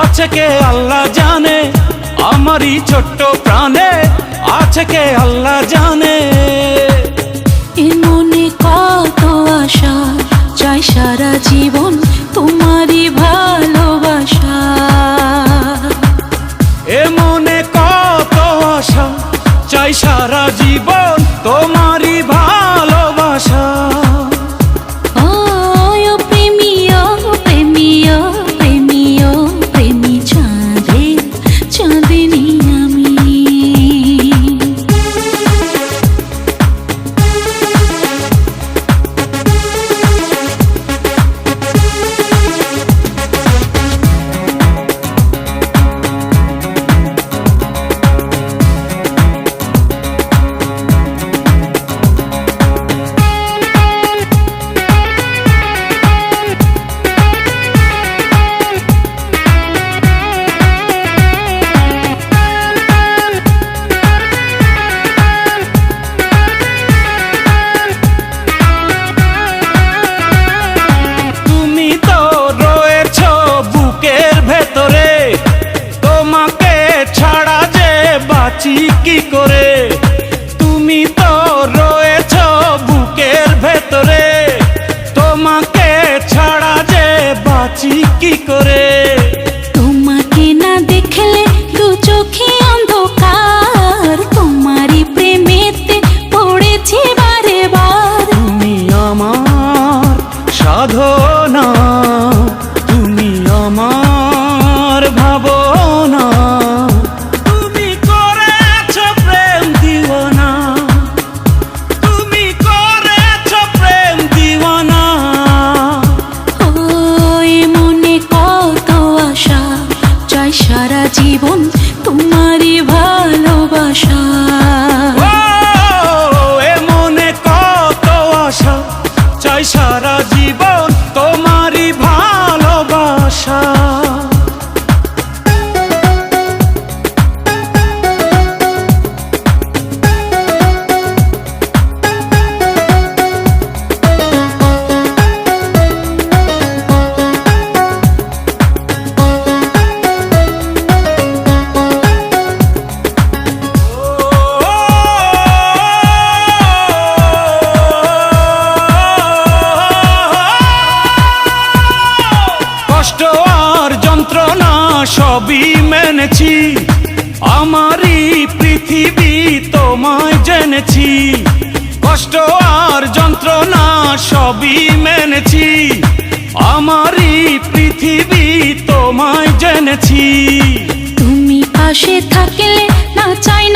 আছে কে আল্লাহ জানে, আমারই ছোট্ট প্রাণে আছে কে আল্লাহ জানে। এ মনে কত আশা, চাই সারা জীবন তোমারই ভালোবাসা। এ মনে কত আশা, চাই সারা জীবন তোমারই ভালোবাসা। কি করে তুমি তো রয়েছ বুকের ভেতরে, তোমাকে ছাড়া যে বাঁচি কি করে। তোমাকে না দেখলে দু চোখে অন্ধকার, তোমারই প্রেমেতে পড়েছি বারে বার। তুমি আমার সাধনা, তুমি আমার ভাবনা, সারা জীবন তোমারই ভালোবাসা। এ মনে কত আশা, চাই সারা জীবন তোমারই ভালোবাসা। কষ্ট আর যন্ত্রণা সবই মেনেছি, আমারই পৃথিবী তোমায় জেনেছি। কষ্ট আর যন্ত্রণা সবই মেনেছি, আমারই পৃথিবী তোমায় জেনেছি। তুমি পাশে থাকলে না চাই